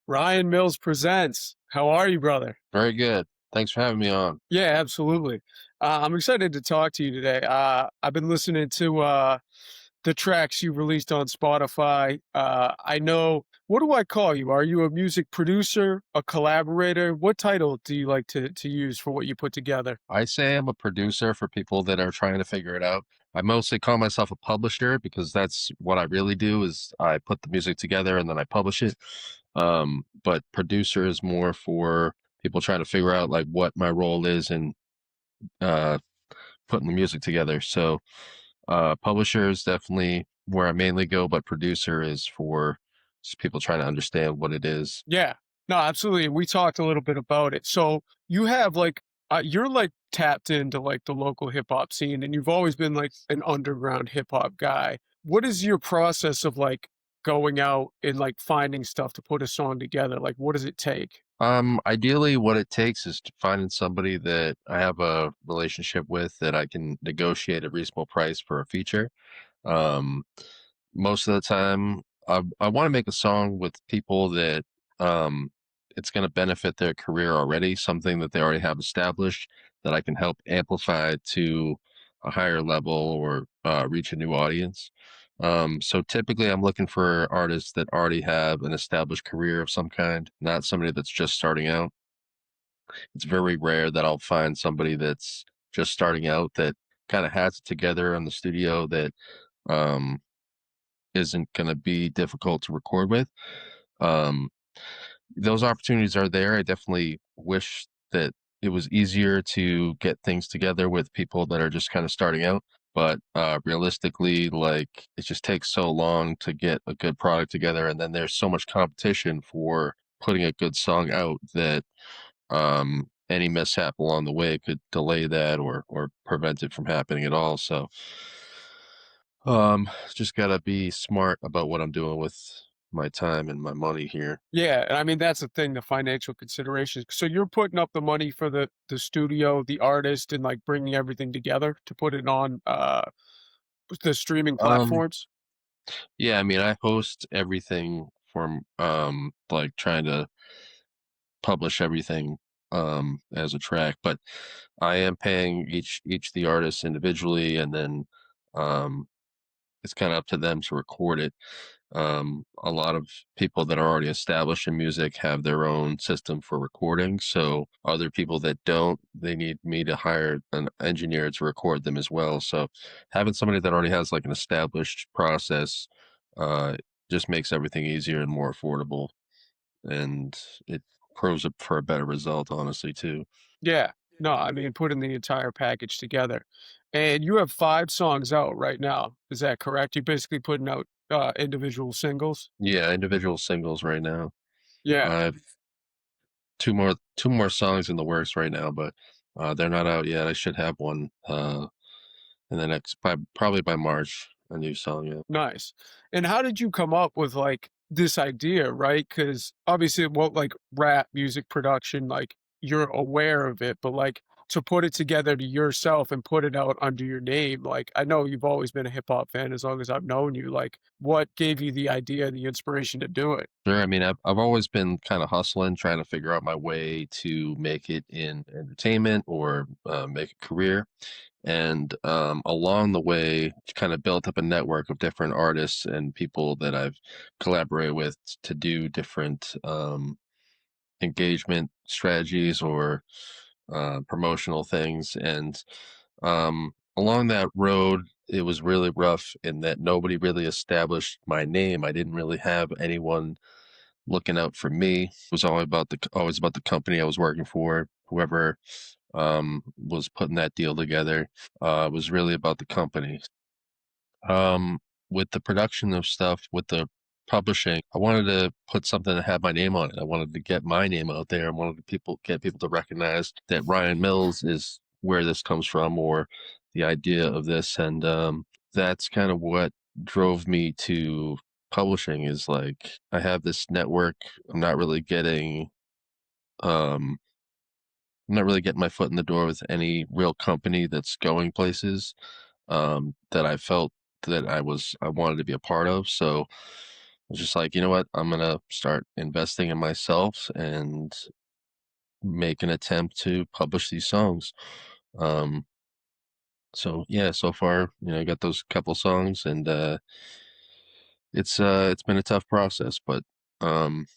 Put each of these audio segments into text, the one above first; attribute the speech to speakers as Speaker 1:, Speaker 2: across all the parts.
Speaker 1: Ryan Mills presents. How are you, brother?
Speaker 2: Very good. Thanks for having me on.
Speaker 1: Yeah, absolutely. I'm excited to talk to you today. I've been listening to the tracks you released on Spotify. I know, what do I call you? Are you a music producer, a collaborator? What title do you like to use for what you put together?
Speaker 2: I say I'm a producer for people that are trying to figure it out. I mostly call myself a publisher because that's what I really do is I put the music together and then I publish it. But producer is more for people trying to figure out like what my role is in uh, putting the music together. So publisher is definitely where I mainly go, but producer is for just people trying to understand what it is.
Speaker 1: Yeah. No, absolutely. We talked a little bit about it. So you have like you're like tapped into like the local hip hop scene and you've always been like an underground hip hop guy. What is your process of like going out and like finding stuff to put a song together? Like what does it take?
Speaker 2: Ideally, what it takes is finding somebody that I have a relationship with that I can negotiate a reasonable price for a feature. Um, Most of the time, I want to make a song with people that um, it's going to benefit their career already, something that they already have established that I can help amplify to a higher level or reach a new audience. So typically, I'm looking for artists that already have an established career of some kind, not somebody that's just starting out. It's very rare that I'll find somebody that's just starting out that kind of has it together in the studio that um, isn't going to be difficult to record with. Um, those opportunities are there. I definitely wish that it was easier to get things together with people that are just kind of starting out. But realistically, like it just takes so long to get a good product together, and then there's so much competition for putting a good song out that any mishap along the way could delay that or prevent it from happening at all. So just gotta be smart about what I'm doing with my time and my money here.
Speaker 1: Yeah, and I mean that's the thing, the financial considerations. So you're putting up the money for the studio, the artist, and like bringing everything together to put it on the streaming
Speaker 2: Um,
Speaker 1: platforms.
Speaker 2: yeah, I mean, I host everything from like trying to publish everything as a track, but I am paying each the artist individually, and then um it's kind of up to them to record it. A lot of people that are already established in music have their own system for recording. So other people that don't, they need me to hire an engineer to record them as well. So having somebody that already has like an established process uh, just makes everything easier and more affordable, and it proves up for a better result, honestly, too.
Speaker 1: Yeah. No, I mean putting the entire package together. And you have 5 songs out right now. Is that correct? You're basically putting out individual singles?
Speaker 2: Yeah, individual singles right now.
Speaker 1: Yeah.
Speaker 2: I have two more songs in the works right now, but they're not out yet. I should have one in the next probably by March, a new song. Yeah.
Speaker 1: Nice. And how did you come up with like this idea, right? Because obviously, well, like rap music production, like you're aware of it, but like to put it together to yourself and put it out under your name, like I know you've always been a hip hop fan as long as I've known you. Like, what gave you the idea, the inspiration to do it?
Speaker 2: Sure. I mean, I've always been kind of hustling, trying to figure out my way to make it in entertainment or make a career. And along the way, kind of built up a network of different artists and people that I've collaborated with to do different engagement strategies or promotional things. And along that road, it was really rough in that nobody really established my name. I didn't really have anyone looking out for me. It was always about the company I was working for. Whoever was putting that deal together was really about the company. With the production of stuff, with the publishing, I wanted to put something that had my name on it. I wanted to get my name out there. I wanted to get people to recognize that Ryan Mills is where this comes from or the idea of this. And that's kind of what drove me to publishing is like I have this network. I'm not really getting um I'm not really getting my foot in the door with any real company that's going places that I felt that I wanted to be a part of. So was just like, you know what, I'm gonna start investing in myself and make an attempt to publish these songs. Um, so yeah, so far, I got those couple songs, and it's been a tough process, but um,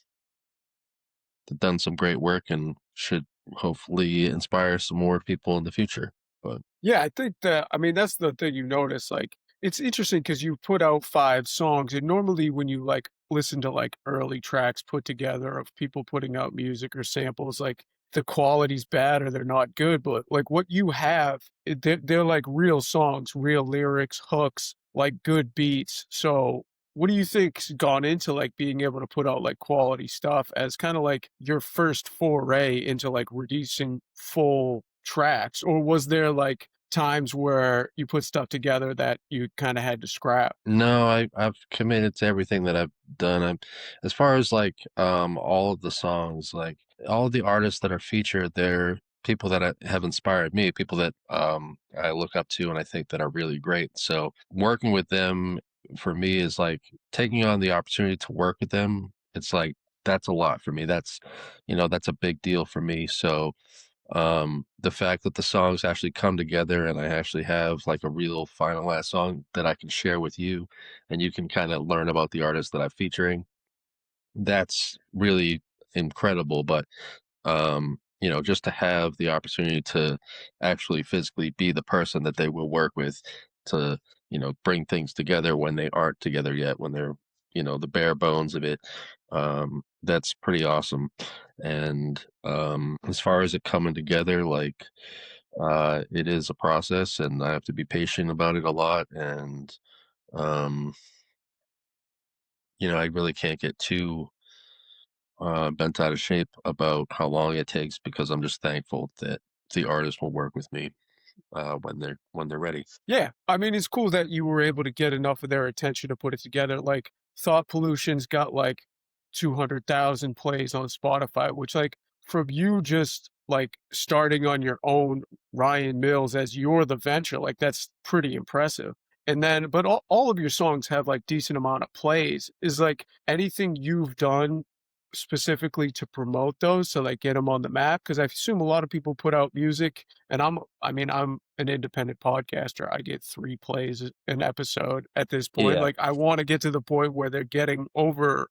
Speaker 2: done some great work and should hopefully inspire some more people in the future. But
Speaker 1: Yeah, I think that I mean, that's the thing you notice, like, it's interesting because you put out 5 songs, and normally when you, like, listen to, like, early tracks put together of people putting out music or samples, like, the quality's bad or they're not good, but, like, what you have, they're, like, real songs, real lyrics, hooks, like, good beats, so what do you think's gone into, like, being able to put out, like, quality stuff as kinda like your first foray into, like, releasing full tracks? Or was there, like, times where you put stuff together that you kinda had to scrap?
Speaker 2: no, I've committed to everything that I've done. As far as like all of the songs, like all of the artists that are featured, they're people that have inspired me, people that I look up to and I think that are really great. So working with them for me is like taking on the opportunity to work with them. It's like that's a lot for me. That's a big deal for me. So the fact that the songs actually come together and I actually have like a real finalized song that I can share with you and you can kind of learn about the artist that I'm featuring, that's really incredible. But just to have the opportunity to actually physically be the person that they will work with to, bring things together when they aren't together yet, when they're, the bare bones of it. That's pretty awesome. And as far as it coming together, like it is a process and I have to be patient about it a lot. And, um, I really can't get too bent out of shape about how long it takes because I'm just thankful that the artist will work with me when they're ready.
Speaker 1: Yeah, I mean, it's cool that you were able to get enough of their attention to put it together, like, Thought Pollution's got, like, 200,000 plays on Spotify, which, like, from you just, like, starting on your own Ryan Mills as you're the venture, like, that's pretty impressive, and then but all of your songs have, like, decent amount of plays. Is, like, anything you've done specifically to promote those to, like, get them on the map? Because I assume a lot of people put out music, and I mean, I'm an independent podcaster. I get 3 plays an episode at this point.
Speaker 2: Yeah.
Speaker 1: Like, I wanna get to the point where they're getting over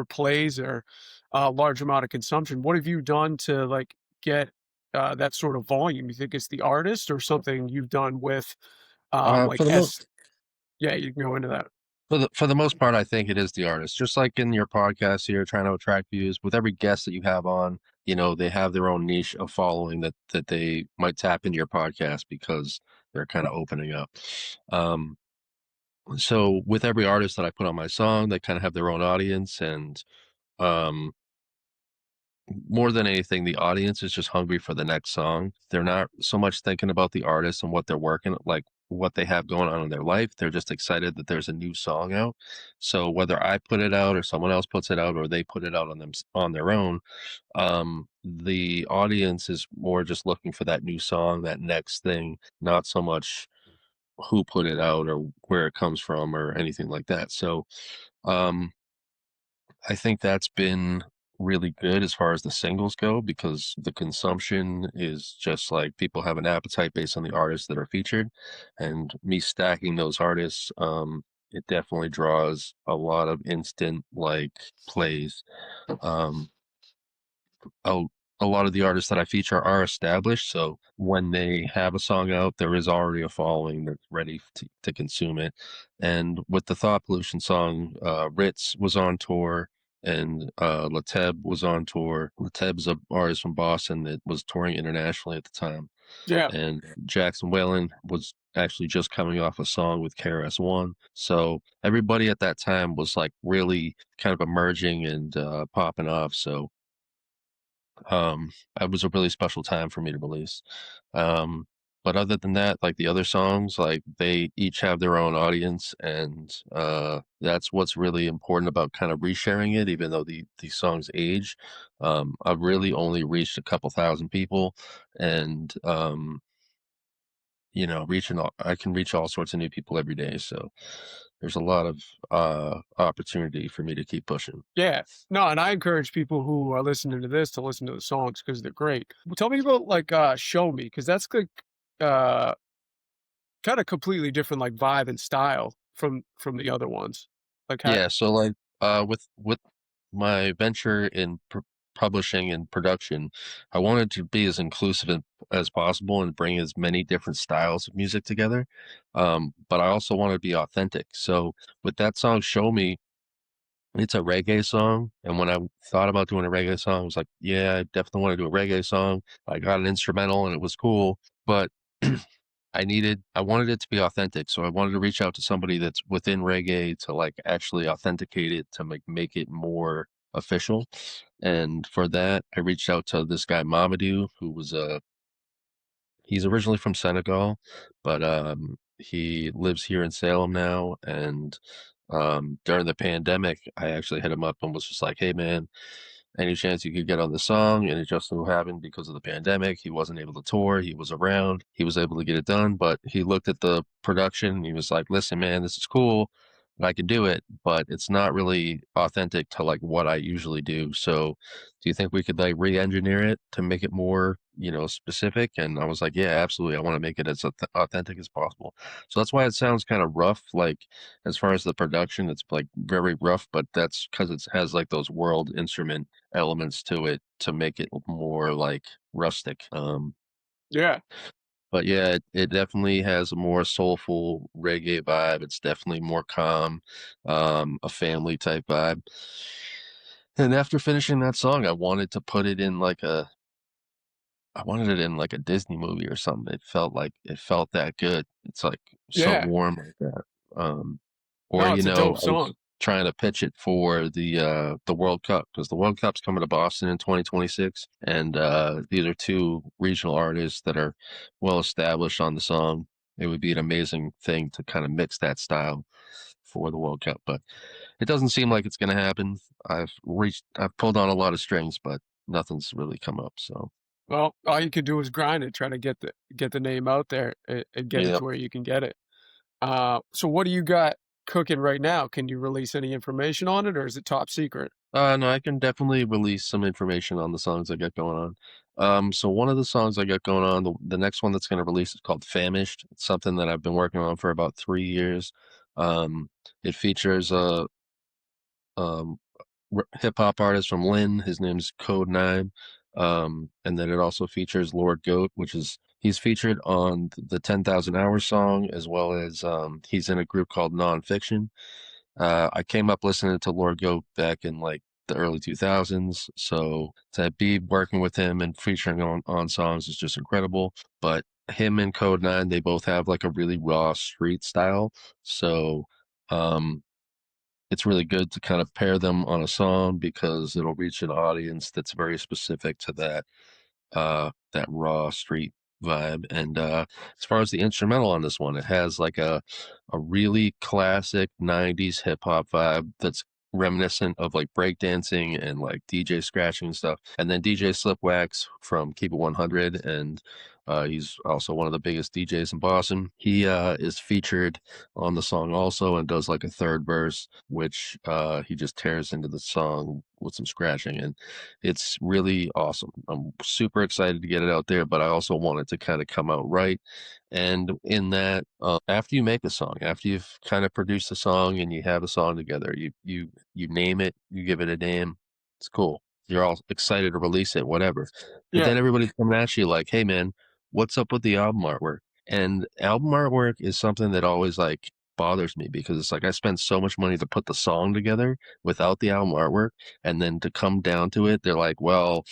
Speaker 1: plays or a large amount of consumption. What have you done to, like, get, that sort of volume? You think it's the artist or something you've done with,
Speaker 2: For
Speaker 1: like,
Speaker 2: the most
Speaker 1: S yeah, you can go into that.
Speaker 2: for the most part, I think it is the artist. Just like in your podcast here, trying to attract views. With every guest that you have on, they have their own niche of following that they might tap into your podcast because they're kind of opening up. Um, so with every artist that I put on my song, they kind of have their own audience, and um, more than anything, the audience is just hungry for the next song. They're not so much thinking about the artist and what they're working like what they have going on in their life. They're just excited that there's a new song out. So whether I put it out or someone else puts it out or they put it out on their own, the audience is more just looking for that new song, that next thing, not so much who put it out or where it comes from or anything like that. So um I think that's been really good as far as the singles go because the consumption is just like people have an appetite based on the artists that are featured. And me stacking those artists, it definitely draws a lot of instant like plays. Um, a, a lot of the artists that I feature are established, so when they have a song out, there is already a following that's ready to consume it. And with the Thought Pollution song, Ritz was on tour and Lateb was on tour. Lateb's a artist from Boston that was touring internationally at the time.
Speaker 1: Yeah.
Speaker 2: And Jackson Whalen was actually just coming off a song with KRS-One. So everybody at that time was like really kind of emerging and popping off. So it was a really special time for me to release. Um, but other than that, like the other songs, like they each have their own audience, and that's what's really important about kind of resharing it. Even though the songs age, I've really only reached a couple thousand people, and reaching I can reach all sorts of new people every day. So there's a lot of opportunity for me to keep pushing.
Speaker 1: Yeah. No, and I encourage people who are listening to this to listen to the songs because 'cause they're great. Well, tell me about, like, "Show Me" because that's like, uh, kinda completely different, like, vibe and style from the other ones. Like, how
Speaker 2: Yeah, so like with my venture in publishing and production, I wanted to be as inclusive as possible and bring as many different styles of music together. But I also want to be authentic. So with that song Show Me, it's a reggae song, and when I thought about doing a reggae song, I was like, yeah, I definitely want to do a reggae song. I got an instrumental and it was cool, but I wanted it to be authentic, so I wanted to reach out to somebody that's within reggae to like actually authenticate it to make it more official. And for that, I reached out to this guy Mamadou, who was he's originally from Senegal, but he lives here in Salem now. And during the pandemic, I actually hit him up and was just like, "Hey, man, any chance you could get on the song?" And it just so happened because of the pandemic, he wasn't able to tour. He was around, he was able to get it done, but he looked at the production and he was like, "Listen, man, this is cool. I can do it, but it's not really authentic to like what I usually do. So do you think we could like re-engineer it to make it more, specific?" And I was like, "Yeah, absolutely. I want to make it as authentic as possible." So that's why it sounds kind of rough. Like as far as the production, it's like very rough, but that's because it has like those world instrument elements to it to make it more like rustic.
Speaker 1: Yeah.
Speaker 2: But yeah, it definitely has a more soulful reggae vibe. It's definitely more calm, a family type vibe. And after finishing that song, I wanted it in like a Disney movie or something. It felt that good. It's like so
Speaker 1: Yeah.
Speaker 2: warm like that. Um, or
Speaker 1: No, it's a dope
Speaker 2: I was
Speaker 1: song.
Speaker 2: trying to pitch it for the World Cup because the World Cup's coming to Boston in 2026, and these are two regional artists that are well established on the song. It would be an amazing thing to kind of mix that style for the World Cup, but it doesn't seem like it's going to happen. I've pulled on a lot of strings, but nothing's really come up. So.
Speaker 1: Well, all you could do is grind it, try to get the name out there and get it
Speaker 2: Yeah.
Speaker 1: to where you can get it. So what do you got cooking right now? Can you release any information on it, or is it top secret?
Speaker 2: No, I can definitely release some information on the songs I got going on. So one of the songs I got going on, the next one that's going to release is called Famished. It's something that I've been working on for about 3 years. Um, it features a um, hip hop artist from Lynn. His name's Code Nine. And then it also features Lord Goat, he's featured on the 10,000 Hours song, as well as he's in a group called Nonfiction. I came up listening to Lord Goat back in like the early 2000s. So to be working with him and featuring on songs is just incredible. But him and Code Nine, they both have like a really raw street style. So um, it's really good to kind of pair them on a song because it'll reach an audience that's very specific to that raw street vibe. And as far as the instrumental on this one, it has like a really classic 90s hip hop vibe that's reminiscent of like breakdancing and like DJ scratching and stuff. And then DJ Slipwax from Keep It 100, and he's also one of the biggest DJs in Boston. He is featured on the song also and does like a third verse, which he just tears into the song with some scratching. And it's really awesome. I'm super excited to get it out there, but I also want it to kind of come out right. And in that, after you make a song, after you've kind of produced a song and you have a song together, you name it, you give it a name. It's cool. You're all excited to release it, whatever. But
Speaker 1: Yeah.
Speaker 2: then everybody's coming at you like, "Hey, man, what's up with the album artwork?" And album artwork is something that always like bothers me because it's like I spent so much money to put the song together without the album artwork, and then to come down to it, they're like, "Well,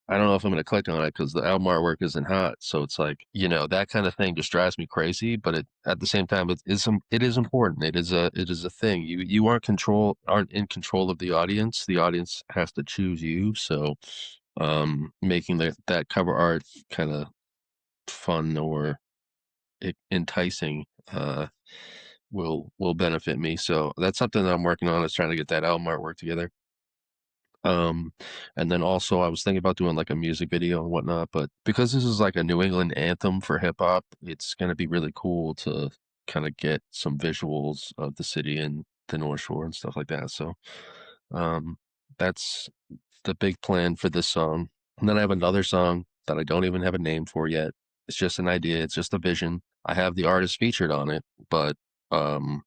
Speaker 2: I don't know if I'm going to click on it because the album artwork isn't hot." So it's like, that kind of thing just drives me crazy. But at the same time, it is important. It is a thing. You aren't in control of the audience. The audience has to choose you. So making that cover art kind of fun or enticing will benefit me. So that's something that I'm working on, is trying to get that album artwork together. Um, and then also I was thinking about doing like a music video and whatnot, but because this is like a New England anthem for hip hop, it's gonna be really cool to kind of get some visuals of the city and the North Shore and stuff like that. So um, that's the big plan for this song. And then I have another song that I don't even have a name for yet. It's just an idea. It's just a vision. I have the artist featured on it, but um,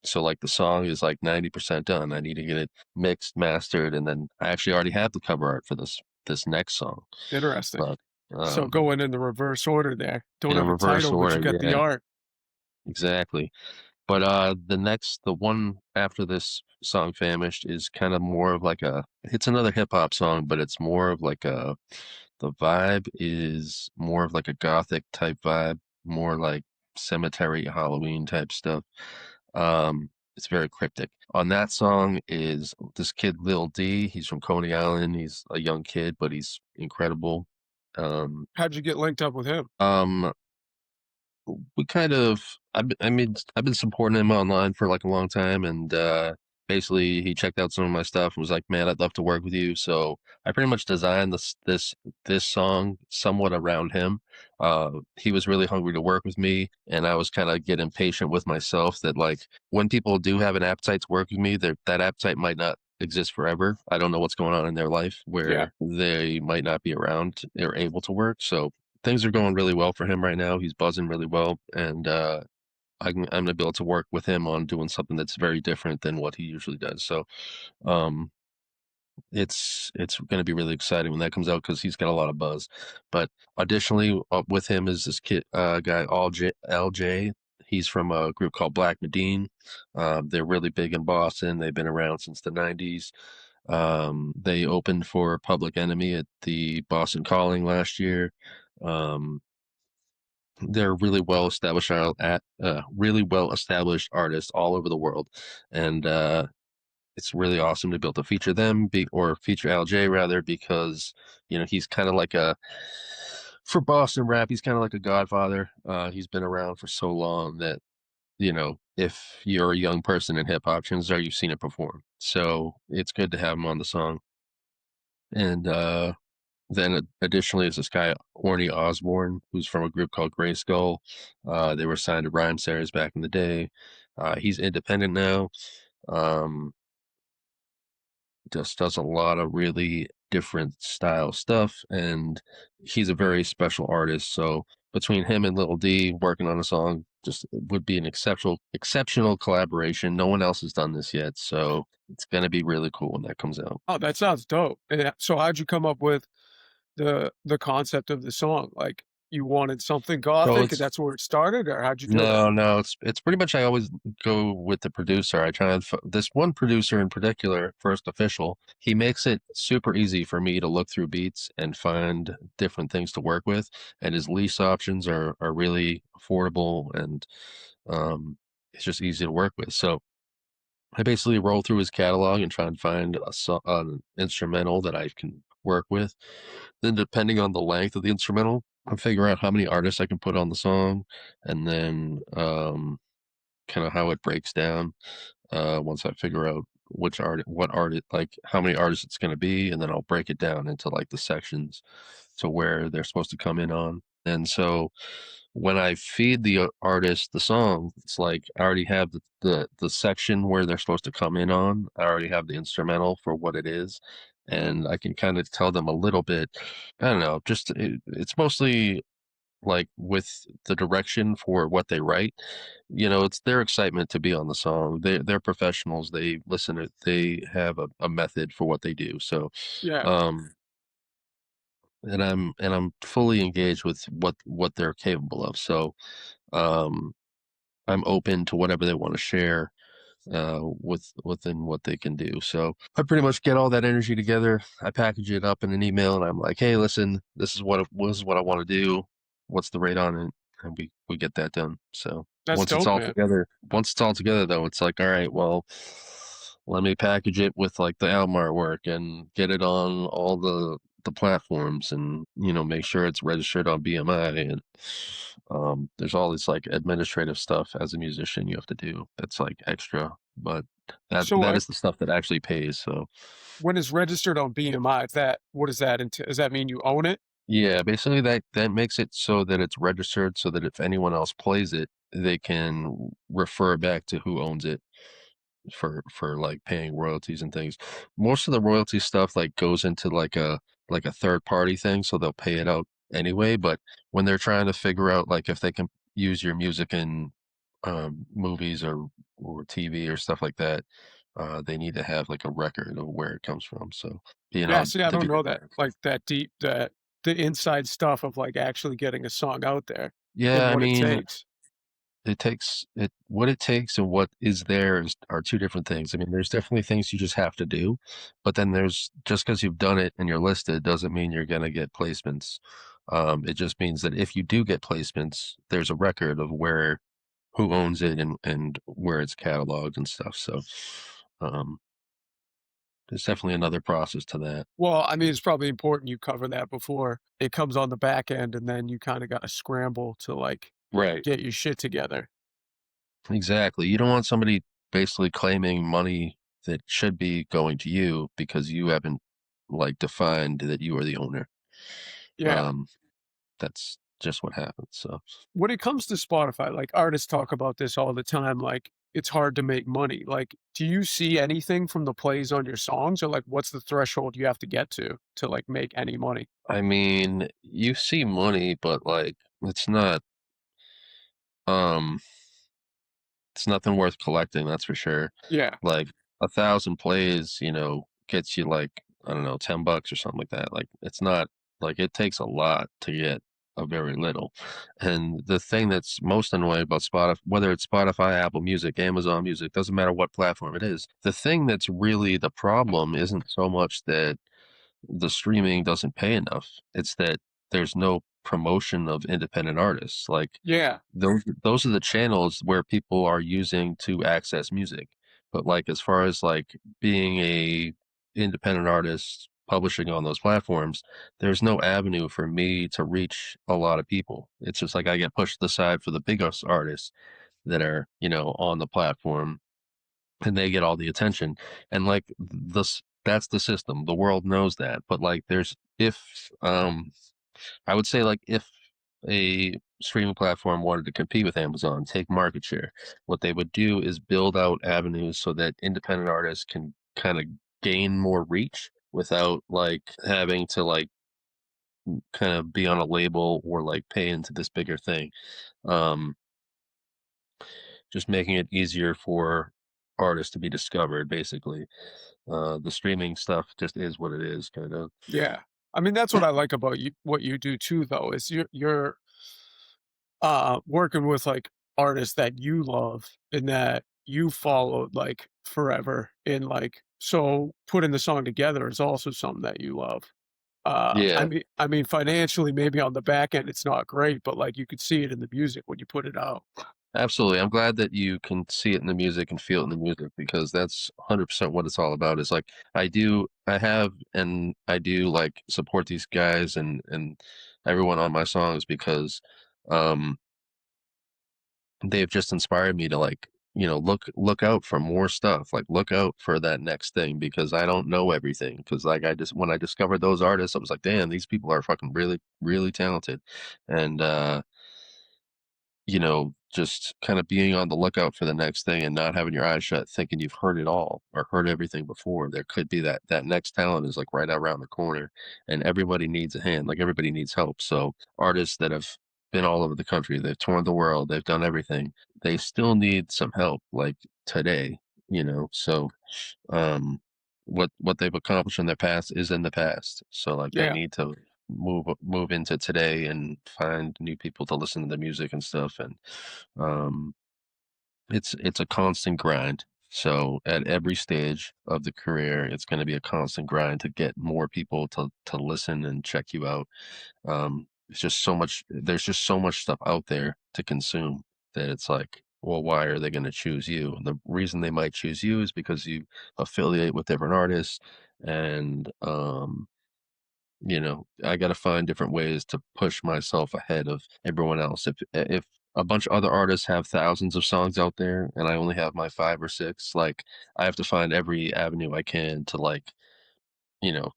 Speaker 2: so like the song is like 90% done. I need to get it mixed, mastered, and then I actually already have the cover art for this next song.
Speaker 1: Interesting.
Speaker 2: But
Speaker 1: So going in the reverse order there. Don't
Speaker 2: in a
Speaker 1: have a
Speaker 2: reverse
Speaker 1: title, but you
Speaker 2: order,
Speaker 1: got the
Speaker 2: yeah,
Speaker 1: art.
Speaker 2: exactly. But the one after this song Famished is kind of more of like it's another hip hop song, but it's more of like the vibe is more of like a gothic type vibe, more like cemetery Halloween type stuff. It's very cryptic. On that song is this kid Lil D. He's from Coney Island. He's a young kid, but he's incredible. Um,
Speaker 1: How'd you get linked up with him?
Speaker 2: um, we kind of I mean I've been supporting him online for like a long time, and basically he checked out some of my stuff and was like, man, I'd love to work with you. So I pretty much designed this song somewhat around him. He was really hungry to work with me, and I was kind of getting impatient with myself that like when people do have an appetite to work with me, that appetite might not exist forever. I don't know what's going on in their life
Speaker 1: Yeah.
Speaker 2: where they might not be around or able to work. So things are going really well for him right now. He's buzzing really well, and I'm gonna be able to work with him on doing something that's very different than what he usually does. So um, it's going to be really exciting when that comes out because he's got a lot of buzz. But additionally, with him is this kid guy LJ. He's from a group called Black Medine. They're really big in Boston. They've been around since the '90s. They opened for Public Enemy at the Boston Calling last year. Um, they're really well established really well established artists all over the world, and it's really awesome to be able to feature them or feature LJ rather because he's kind of like a for Boston rap he's kind of like a godfather. He's been around for so long that if you're a young person in hip hop, chances are you've seen it perform. So it's good to have him on the song. And then additionally is this guy Orny Osborne, who's from a group called Gray Skull. They were signed to Rhymesayers back in the day. He's independent now. Um, just does a lot of really different style stuff, and he's a very special artist. So between him and Little D working on a song, just would be an exceptional collaboration. No one else has done this yet, so it's gonna be really cool when that comes out.
Speaker 1: Oh, that sounds dope. And so how'd you come up with the concept of the song? Like, you wanted something
Speaker 2: So
Speaker 1: gothic and
Speaker 2: it's
Speaker 1: that's where it started, or how'd you do that?
Speaker 2: No, no, it's pretty much I always go with the producer. I try and this one producer in particular, First Official, he makes it super easy for me to look through beats and find different things to work with, and his lease options are really affordable and it's just easy to work with. So I basically roll through his catalog and try and find an instrumental that I can work with. Then, depending on the length of the instrumental, I figure out how many artists I can put on the song, and then kind of how it breaks down. Once I figure out what art, like how many artists it's going to be, and then I'll break it down into like the sections to where they're supposed to come in on. And so when I feed the artist the song, it's like I already have the section where they're supposed to come in on. I already have the instrumental for what it is, and I can kind of tell them a little bit. I don't know, it's mostly like with the direction for what they write. It's their excitement to be on the song. They're professionals. They have a method for what they do. So
Speaker 1: Yeah.
Speaker 2: um and I'm fully engaged with what they're capable of. So um I'm open to whatever they want to share within what they can do. So I pretty much get all that energy together. I package it up in an email, and I'm like, hey, listen, this is what I want to do. What's the rate on it? And we get that done. So
Speaker 1: That's dope, man.
Speaker 2: once it's all together though, it's like, all right, well, let me package it with like the album artwork and get it on all the platforms, and make sure it's registered on BMI, and there's all this like administrative stuff as a musician you have to do that's like extra, but
Speaker 1: So,
Speaker 2: that is the stuff that actually pays. So
Speaker 1: when it's registered on BMI, that what does that entail? Does that mean you own it?
Speaker 2: yeah, basically that makes it so that it's registered so that if anyone else plays it, they can refer back to who owns it for like paying royalties and things. Most of the royalty stuff like goes into like a third party thing, so they'll pay it out anyway. But when they're trying to figure out like if they can use your music in movies or TV or stuff like that, they need to have like a record of where it comes from. So being
Speaker 1: Yeah,
Speaker 2: on
Speaker 1: see, I
Speaker 2: the
Speaker 1: don't know
Speaker 2: very
Speaker 1: that,
Speaker 2: back.
Speaker 1: like, that deep that the inside stuff of, like, actually getting a song out there
Speaker 2: Yeah,
Speaker 1: and
Speaker 2: I
Speaker 1: what it
Speaker 2: mean,
Speaker 1: takes.
Speaker 2: it takes it what it takes and what is there are two different things. I mean, there's definitely things you just have to do, but then there's just because you've done it and you're listed doesn't mean you're gonna get placements. It just means that if you do get placements, there's a record of where who owns it and where it's cataloged and stuff. So um, there's definitely another process to that.
Speaker 1: Well, I mean, it's probably important you cover that before it comes on the back end, and then you kinda gotta scramble to, like,
Speaker 2: Right.
Speaker 1: get your shit together.
Speaker 2: Exactly. You don't want somebody basically claiming money that should be going to you because you haven't like defined that you are the owner.
Speaker 1: Yeah.
Speaker 2: Um, that's just what happens. So
Speaker 1: When it comes to Spotify, like, artists talk about this all the time, like, it's hard to make money. Like, do you see anything from the plays on your songs, or, like, what's the threshold you have to get to, like, make any money?
Speaker 2: I mean, you see money, but like um it's nothing worth collecting, that's for sure.
Speaker 1: Yeah.
Speaker 2: Like 1,000 plays, gets you like, I don't know, $10 or something like that. Like it's not like it takes a lot to get a very little. And the thing that's most annoying about Spotify, whether it's Spotify, Apple Music, Amazon Music, doesn't matter what platform it is. The thing that's really the problem isn't so much that the streaming doesn't pay enough. It's that there's no promotion of independent artists. Like
Speaker 1: Yeah.
Speaker 2: those are the channels where people are using to access music. But like as far as like being a independent artist publishing on those platforms, there's no avenue for me to reach a lot of people. It's just like I get pushed aside for the biggest artists that are, on the platform and they get all the attention. And like this that's the system. The world knows that. But like there's if I would say like if a streaming platform wanted to compete with Amazon, take market share, what they would do is build out avenues so that independent artists can kind of gain more reach without like having to like kind of be on a label or like pay into this bigger thing. Um, just making it easier for artists to be discovered, basically. The streaming stuff just is what it is, kind of.
Speaker 1: Yeah. I mean, that's what I like about you what you do too, though, is you're working with, like, artists that you love and that you followed, like, forever, and, like, so putting the song together is also something that you love.
Speaker 2: Yeah,
Speaker 1: I mean, financially, maybe on the back end, it's not great, but, like, you could see it in the music when you put it out.
Speaker 2: absolutely. I'm glad that you can see it in the music and feel it in the music because that's 100% what it's all about. Is like I have, and I do like support these guys and everyone on my songs because um, they've just inspired me to like look out for more stuff. Like look out for that next thing because I don't know everything. Because like I just when I discovered those artists, I was like, damn, these people are fucking really really talented, and just kind of being on the lookout for the next thing and not having your eyes shut, thinking you've heard it all or heard everything before. There could be that next talent is like right around the corner, and everybody needs a hand. Like everybody needs help. So artists that have been all over the country, they've toured the world, they've done everything. They still need some help, like today. So um, what they've accomplished in their past is in the past. So like they
Speaker 1: Yeah,
Speaker 2: need to move into today and find new people to listen to the music and stuff. And um, it's a constant grind. So at every stage of the career, it's going to be a constant grind to get more people to listen and check you out. It's just so much. There's just so much stuff out there to consume that it's like, well, why are they going to choose you? And the reason they might choose you is because you affiliate with different artists, and I got to find different ways to push myself ahead of everyone else. If a bunch of other artists have thousands of songs out there and I only have my five or six, like I have to find every avenue I can to like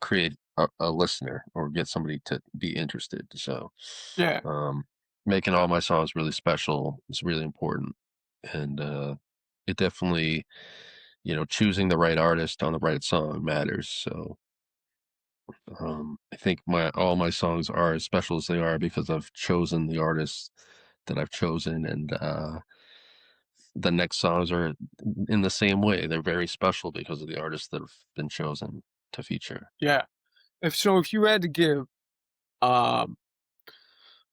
Speaker 2: create a listener or get somebody to be interested. So
Speaker 1: yeah.
Speaker 2: um making all my songs really special is really important. And it definitely, choosing the right artist on the right song matters. So I think my all my songs are as special as they are because I've chosen the artists that I've chosen, and the next songs are in the same way. They're very special because of the artists that have been chosen to feature.
Speaker 1: Yeah. If you had to give, um,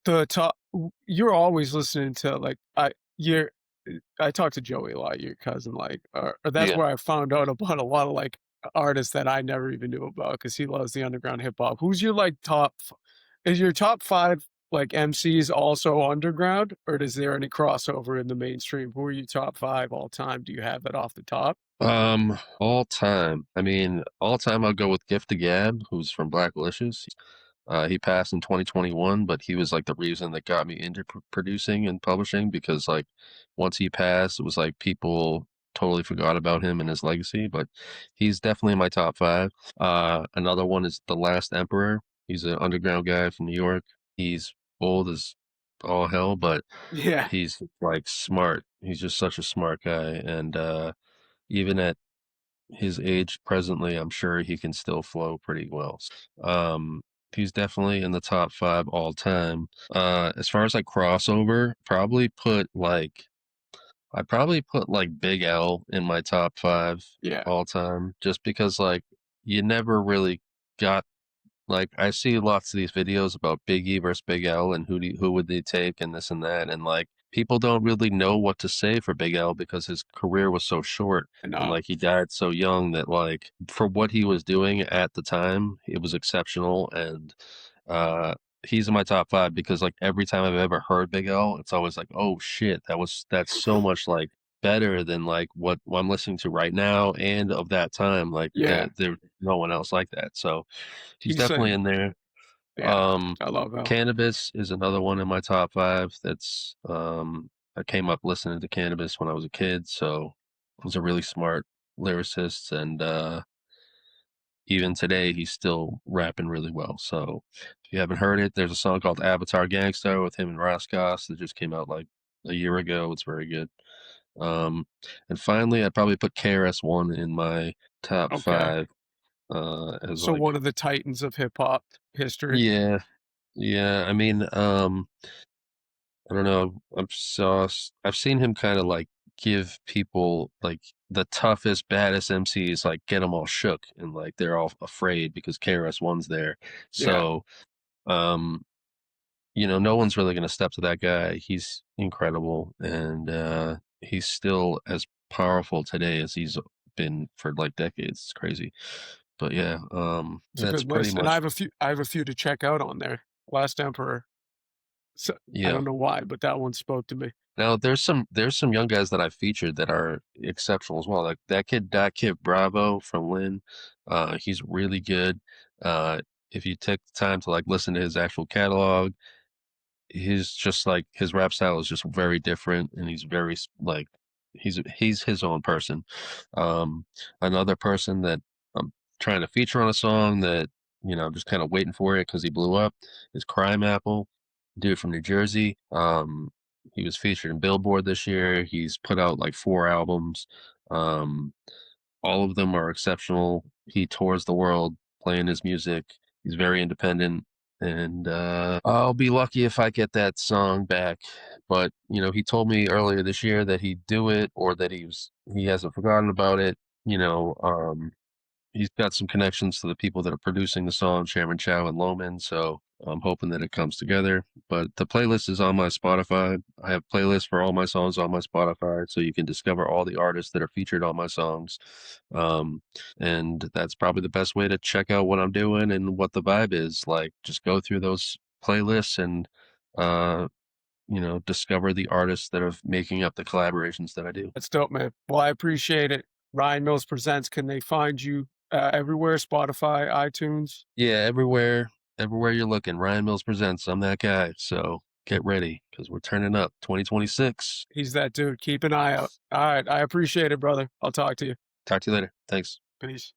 Speaker 1: the top you're always listening to, like, I talk to Joey a lot, your cousin, like, or that's
Speaker 2: Yeah.
Speaker 1: where I found out about a lot of, like, artists that I never even knew about because he loves the underground hip hop. Who's your, like, top f is your top 5, like, MCs also underground, or is there any crossover in the mainstream? Who are your top 5 all time? Do you have that off the top?
Speaker 2: All time. I mean, all time I'll go with Gift of Gab, who's from Blacklicious. He passed in 2021, but he was like the reason that got me into producing and publishing because like once he passed, it was like people totally forgot about him and his legacy, but he's definitely in my top five. Another one is The Last Emperor. He's an underground guy from New York. He's old as all hell, but
Speaker 1: Yeah,
Speaker 2: he's like smart. He's just such a smart guy. And even at his age presently, I'm sure he can still flow pretty well. Um, he's definitely in the top five all time. As far as like crossover, probably put like Big L in my top five
Speaker 1: yeah,
Speaker 2: all time, just because like you never really got like I see lots of these videos about Big E versus Big L and who would they take and this and that, and like people don't really know what to say for Big L because his career was so short
Speaker 1: I
Speaker 2: and
Speaker 1: know.
Speaker 2: like he died so young that like for what he was doing at the time, it was exceptional. And uh he's in my top five because like every time I've ever heard Big L, it's always like, oh shit, that's so much like better than like what I'm listening to right now and of that time. Like
Speaker 1: Yeah,
Speaker 2: that there's no one else like that. So he's
Speaker 1: he's
Speaker 2: definitely
Speaker 1: like
Speaker 2: in there.
Speaker 1: yeah, I love L.
Speaker 2: Cannabis is another one in my top five. That's I came up listening to Cannabis when I was a kid, so he's a really smart lyricist, and even today he's still rapping really well. So if you haven't heard it, there's a song called Avatar Gangsta with him and Raskos that just came out like a year ago. It's very good. Um, and finally, I'd probably put KRS-One in my top
Speaker 1: Okay.
Speaker 2: five as
Speaker 1: So
Speaker 2: like
Speaker 1: one of the titans of hip hop history.
Speaker 2: yeah. Yeah, I mean, I don't know. I've seen him kind of like give people like the toughest, baddest MCs like get them all shook and like they're all afraid because KRS-One's there.
Speaker 1: Yeah,
Speaker 2: So, um, no one's really gonna step to that guy. He's incredible, and he's still as powerful today as he's been for like decades. It's crazy, but yeah,
Speaker 1: it's a
Speaker 2: that's
Speaker 1: good
Speaker 2: pretty
Speaker 1: list, and
Speaker 2: much
Speaker 1: I have a few to check out on there. Last Emperor. So I
Speaker 2: yeah.
Speaker 1: don't know why, but that one spoke to me.
Speaker 2: Now there's some young guys that I've featured that are exceptional as well. Like that kid Bravo from Lynn, he's really good. If you take the time to like listen to his actual catalog, he's just like his rap style is just very different, and he's very like he's his own person. Um, Another person that I'm trying to feature on a song that I'm just kind of waiting for it because he blew up is Crime Apple, dude from New Jersey. He was featured in Billboard this year. He's put out like 4 albums. Um, all of them are exceptional. He tours the world playing his music. He's very independent, and I'll be lucky if I get that song back. But he told me earlier this year that he'd do it or that he hasn't forgotten about it. You know, he's got some connections to the people that are producing the song, Chairman Chow and Loman. So I'm hoping that it comes together. But the playlist is on my Spotify. I have playlists for all my songs on my Spotify, so you can discover all the artists that are featured on my songs. Um, and that's probably the best way to check out what I'm doing and what the vibe is. Like, just go through those playlists and, uh, discover the artists that are making up the collaborations that I do.
Speaker 1: That's dope, man. Well, I appreciate it. Ryan Mills Presents. Can they find you everywhere? Spotify, iTunes.
Speaker 2: Yeah, everywhere you're looking, Ryan Mills presents. I'm that guy. So get ready because we're turning up 2026.
Speaker 1: He's that dude. Keep an eye out. All right. I appreciate it, brother. I'll talk to you.
Speaker 2: Talk to you later. Thanks.
Speaker 1: Peace.